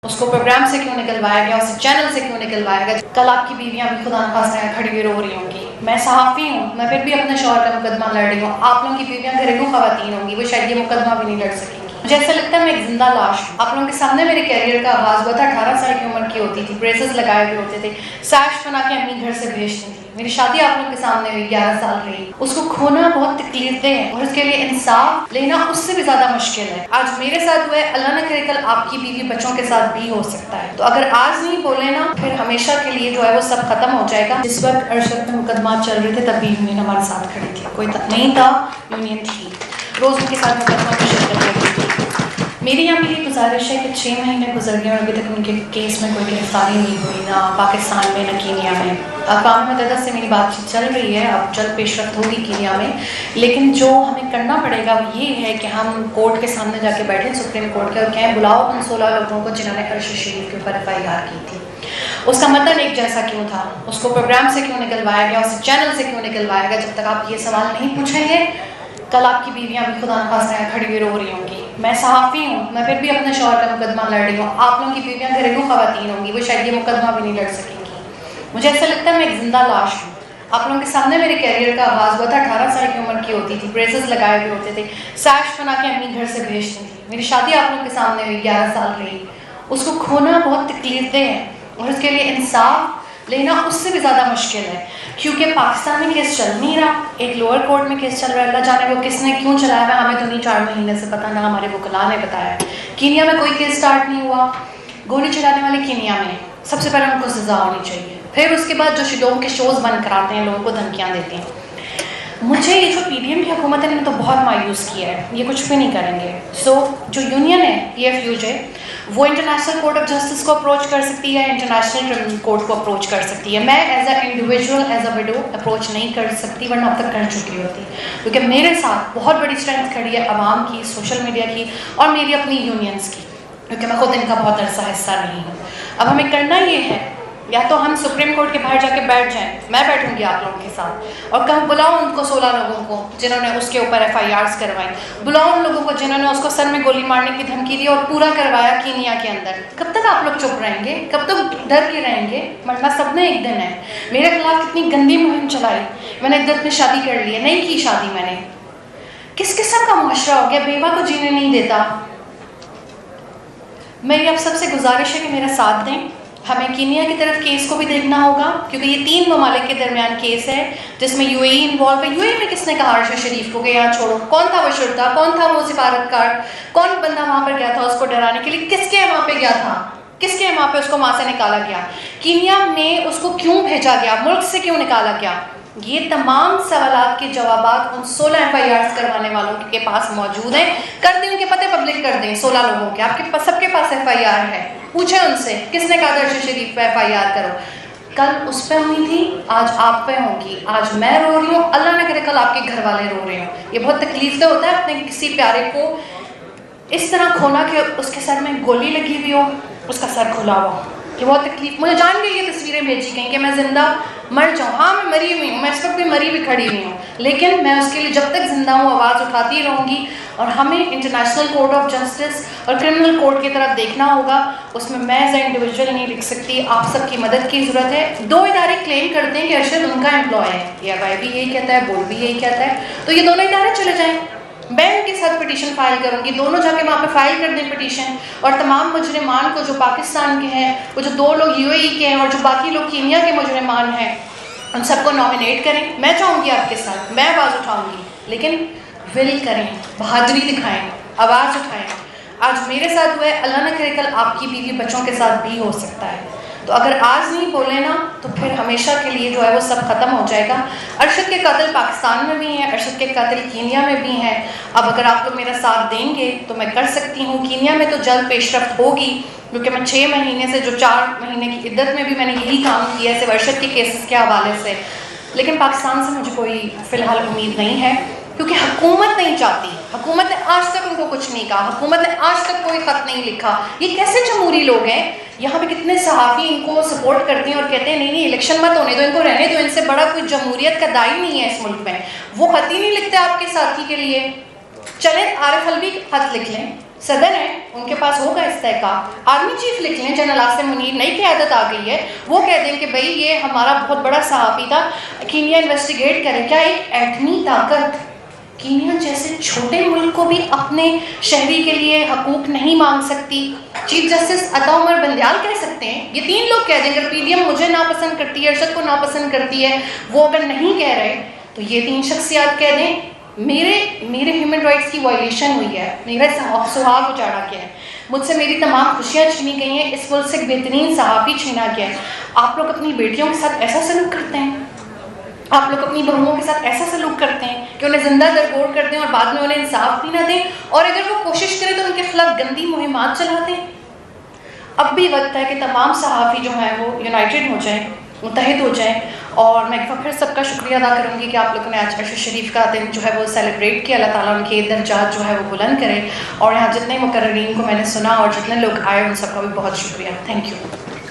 اس کو پروگرام سے کیوں نکلوایا گیا، اسے چینل سے کیوں نکلوایا گیا؟ کل آپ کی بیویاں بھی خدا نخواستہ کھڑی ہوئی رو رہی ہوں گی، میں صحافی ہوں، میں پھر بھی اپنے شوہر کا مقدمہ لڑ رہی ہوں، آپ لوگوں کی بیویاں گھریلو خواتین ہوں گی، وہ شاید یہ مقدمہ بھی نہیں لڑ سکیں گی۔ مجھے ایسا لگتا ہے میں ایک زندہ لاش ہوں۔ آپ لوگوں کے سامنے میرے کیریئر کا آغاز ہوا تھا، 18 سال کی عمر کی ہوتی تھی، بریسز لگائے ہوئے ہوتے تھے، سیش بنا کے امی گھر سے بھیجتی تھی۔ میری شادی آپ لوگوں کے سامنے ہوئی، 11 سال رہی۔ اس کو کھونا بہت تکلیف دہ ہے اور اس کے لیے انصاف لینا اس سے بھی زیادہ مشکل ہے۔ آج میرے ساتھ ہوا ہے، اللہ نہ کرے کل آپ کی بیوی بچوں کے ساتھ بھی ہو سکتا ہے۔ تو اگر آج نہیں بولے نا، پھر ہمیشہ کے لیے جو ہے وہ سب ختم ہو جائے گا۔ جس وقت ارشد میں مقدمات چل رہے تھے تب بھی یونین ہمارے ساتھ کھڑی تھی، کوئی نہیں تھا، یونین تھی، روز ان کے ساتھ مقدمہ کی شرکت کرتی تھی۔ میری یہاں بھی یہ گزارش ہے کہ 6 مہینے گزر گئے اور ابھی تک ان کے کیس میں کوئی گرفتاری نہیں ہوئی، نہ پاکستان میں نہ کینیا میں۔ اقوام متحدہ سے میری بات چیت چل رہی ہے، اب جلد پیش رفت ہوگی کینیا میں، لیکن جو ہمیں کرنا پڑے گا وہ یہ ہے کہ ہم کورٹ کے سامنے جا کے بیٹھیں، سپریم کورٹ کے، اور کہیں بلاؤ ان 16 لوگوں کو جنہوں نے ارشد شریف کے اوپر FIR کی تھی۔ اس کا متن ایک جیسا کیوں تھا، اس کو پروگرام سے کیوں نکلوایا گیا، اسے چینل سے کیوں نکلوایا گیا؟ جب تک آپ یہ سوال نہیں پوچھیں گے، کل آپ کی بیویاں بھی خدا نخواستہ کھڑی ہوئی رو رہی ہوں گی، میں صحافی ہوں، میں پھر بھی اپنے شوہر کا مقدمہ لڑ رہی ہوں، آپ لوگوں کی بیویاں گھریلو خواتین ہوں گی، وہ شاید یہ مقدمہ بھی نہیں لڑ سکیں گی۔ مجھے ایسا لگتا ہے میں ایک زندہ لاش ہوں۔ آپ لوگوں کے سامنے میرے کیریئر کا آغاز ہوا تھا، 18 سال کی عمر کی ہوتی تھی، بریسز لگائے ہوئے ہوتے تھے، سیش بنا کے امی گھر سے بھیجتی تھی۔ میری شادی آپ لوگوں کے سامنے ہوئی، 11 سال رہی۔ اس کو کھونا بہت تکلیف دہ ہے اور اس کے لیے انصاف لینا اس سے بھی زیادہ مشکل ہے، کیونکہ پاکستان میں کیس چل نہیں رہا، ایک لوور کورٹ میں کیس چل رہا ہے، اللہ جانے وہ کس نے کیوں چلایا ہے، ہمیں تو نہیں 4 مہینے سے پتہ، نہ ہمارے وکلاء نے بتایا۔ کینیا میں کوئی کیس سٹارٹ نہیں ہوا، گولی چلانے والے کینیا میں، سب سے پہلے ان کو سزا ہونی چاہیے، پھر اس کے بعد جو شیڈوم کے شوز بند کراتے ہیں، لوگوں کو دھمکیاں دیتے ہیں۔ مجھے یہ جو PDM کی حکومت ہے، انہوں نے تو بہت مایوس کیا ہے، یہ کچھ بھی نہیں کریں گے۔ جو یونین ہے EFUJ، وہ انٹرنیشنل کورٹ آف جسٹس کو اپروچ کر سکتی ہے، انٹرنیشنل کرمنل کورٹ کو اپروچ کر سکتی ہے۔ میں as a individual, as a وڈو approach نہیں کر سکتی، ورنہ اب تک کر چکی ہوتی، کیونکہ میرے ساتھ بہت بڑی اسٹرینتھ کھڑی ہے عوام کی، سوشل میڈیا کی اور میری اپنی یونینز کی، کیونکہ میں خود ان کا بہت عرصہ حصہ رہی ہوں۔ اب ہمیں کرنا یہ ہے، یا تو ہم سپریم کورٹ کے باہر جا کے بیٹھ جائیں، میں بیٹھوں گی آپ لوگوں کے ساتھ، اور کہوں بلاؤ ان کو 16 لوگوں کو جنہوں نے اس کے اوپر FIRs کروائیں، بلاؤ ان لوگوں کو جنہوں نے اس کو سر میں گولی مارنے کی دھمکی دی اور پورا کروایا کینیا کے اندر۔ کب تک آپ لوگ چپ رہیں گے؟ کب تک ڈر کے رہیں گے؟ مرنا سب نے ایک دن ہے۔ میرے خلاف کتنی گندی مہم چلائی، میں نے عدت میں شادی کر لی ہے، نہیں کی شادی میں نے، کس قسم کا معاشرہ ہو گیا، بیوہ کو جینے نہیں دیتا۔ میری آپ سب سے گزارش ہے کہ میرا ساتھ دیں، ہمیں کینیا کی طرف کیس کو بھی دیکھنا ہوگا، کیونکہ یہ 3 ممالک کے درمیان کیس ہے جس میں UAE انوالو ہے۔ UAE میں کس نے کہا ارشد شریف کو کہ یہاں چھوڑو؟ کون تھا وہ شرطا؟ کون تھا وہ سفارتکار؟ کون بندہ وہاں پر گیا تھا اس کو ڈرانے کے لیے؟ کس کے وہاں پہ گیا تھا؟ کس کے وہاں پہ اس کو وہاں سے نکالا گیا؟ کینیا میں اس کو کیوں بھیجا گیا؟ ملک سے کیوں نکالا گیا؟ یہ تمام سوالات کے جوابات ان 16 FIRs کروانے والوں کے پاس موجود ہیں۔ کر دیں، ان کے پتے پبلک کر دیں، 16 لوگوں کے، آپ کے پاس سب کے پاس FIR ہے، پوچھیں ان سے کس نے کہا ارشد شریف پہ FIR کرو۔ کل اس پہ ہوئی تھی، آج آپ پہ ہوگی، آج میں رو رہی ہوں، اللہ نہ کرے کل آپ کے گھر والے رو رہے ہوں۔ یہ بہت تکلیف دہ ہوتا ہے اپنے کسی پیارے کو اس طرح کھونا کہ اس کے سر میں گولی لگی ہوئی ہو، اس کا سر کھلا ہوا، یہ بہت تکلیف۔ مجھے جان کے یہ تصویریں بھیجی گئیں کہ میں زندہ مر جاؤں، ہاں میں مری ہوئی ہوں، میں اس وقت بھی مری بھی کھڑی ہوئی ہوں، لیکن میں اس کے لیے جب تک زندہ ہوں آواز اٹھاتی رہوں گی، اور ہمیں انٹرنیشنل کورٹ آف جسٹس اور کرمنل کورٹ کی طرف دیکھنا ہوگا۔ اس میں میں ایز اے انڈیویجول نہیں لکھ سکتی، آپ سب کی مدد کی ضرورت ہے۔ 2 ادارے کلیم کرتے ہیں کہ ارشد ان کا امپلائی ہے، EFI بھی یہی کہتا ہے، بورڈ بھی یہی کہتا ہے، تو یہ دونوں ادارے چلے جائیں، میں ان کے ساتھ پٹیشن فائل کروں گی، دونوں جا کے وہاں پہ فائل کر دیں پٹیشن، اور تمام مجرمان کو جو پاکستان کے ہیں، وہ جو 2 لوگ UAE کے ہیں اور جو باقی لوگ کینیا کے مجرمان ہیں، ان سب کو نامینیٹ کریں۔ میں چاہوں گی آپ کے ساتھ، میں آواز اٹھاؤں گی، لیکن ول کریں، بہادری دکھائیں، آواز اٹھائیں۔ آج میرے ساتھ ہوا ہے، اللہ نہ کرے کل آپ کی بیوی بچوں کے ساتھ بھی ہو سکتا ہے۔ تو اگر آج نہیں بولے نا، تو پھر ہمیشہ کے لیے جو ہے وہ سب ختم ہو جائے گا۔ ارشد کے قاتل پاکستان میں بھی ہیں، ارشد کے قاتل کینیا میں بھی ہیں۔ اب اگر آپ لوگ میرا ساتھ دیں گے تو میں کر سکتی ہوں۔ کینیا میں تو جلد پیش رفت ہوگی، کیونکہ میں 6 مہینے سے، جو 4 مہینے کی عدت میں بھی میں نے یہی کام کیا ہے، صرف ارشد کے کیسز کے حوالے سے، لیکن پاکستان سے مجھے کوئی فی الحال امید نہیں ہے، کیونکہ حکومت نہیں چاہتی۔ حکومت نے آج تک ان کو کچھ نہیں کہا، حکومت نے آج تک کوئی خط نہیں لکھا۔ یہ کیسے جمہوری لوگ ہیں؟ یہاں پہ کتنے صحافی ان کو سپورٹ کرتے ہیں اور کہتے ہیں نہیں نہیں الیکشن مت ہونے دو، ان کو رہنے دو، ان سے بڑا کوئی جمہوریت کا داعی نہیں ہے اس ملک میں۔ وہ خط ہی نہیں لکھتے آپ کے ساتھی کے لیے۔ چلیں عارف الوی خط لکھ لیں، صدر ہیں, ان کے پاس ہوگا استحقاق. آرمی چیف لکھ لیں, جنرل عاصم منیر, نئی قیادت آ گئی ہے, وہ کہہ دیں کہ بھئی یہ ہمارا بہت بڑا صحافی تھا, کینیا انویسٹیگیٹ کرے. کیا ایک ایٹمی طاقت کینیا جیسے چھوٹے ملک کو بھی اپنے شہری کے لیے حقوق نہیں مانگ سکتی؟ چیف جسٹس عطا عمر بندیال کہہ سکتے ہیں, یہ 3 لوگ کہہ دیں. اگر پی ڈی ایم مجھے ناپسند کرتی ہے, ارشد کو ناپسند کرتی ہے, وہ اگر نہیں کہہ رہے تو یہ 3 شخصیات کہہ دیں میرے ہیومن رائٹس کی وائلیشن ہوئی ہے, میرا سہاگ اجاڑا گیا ہے, مجھ سے میری تمام خوشیاں چھینی گئی ہیں, اس ملک سے ایک بہترین صحافی چھینا گیا ہے. آپ لوگ اپنی بیٹیوں کے ساتھ ایسا سلوک کرتے ہیں, آپ لوگ اپنی بہوؤں کے ساتھ ایسا سلوک کرتے ہیں کہ انہیں زندہ درگور کر دیں اور بعد میں انہیں انصاف بھی نہ دیں, اور اگر وہ کوشش کریں تو ان کے خلاف گندی مہمات چلا دیں. اب بھی وقت ہے کہ تمام صحافی جو ہیں وہ یونائٹڈ ہو جائیں, متحد ہو جائیں. اور میں ایک بار پھر سب کا شکریہ ادا کروں گی کہ آپ لوگوں نے آج عرش شریف کا دن جو ہے وہ سیلیبریٹ کیا. اللہ تعالیٰ ان کے درجات جو ہے وہ بلند کرے, اور یہاں جتنے مقررین کو میں نے سنا اور جتنے لوگ آئے ان سب کا بھی بہت شکریہ. Thank you.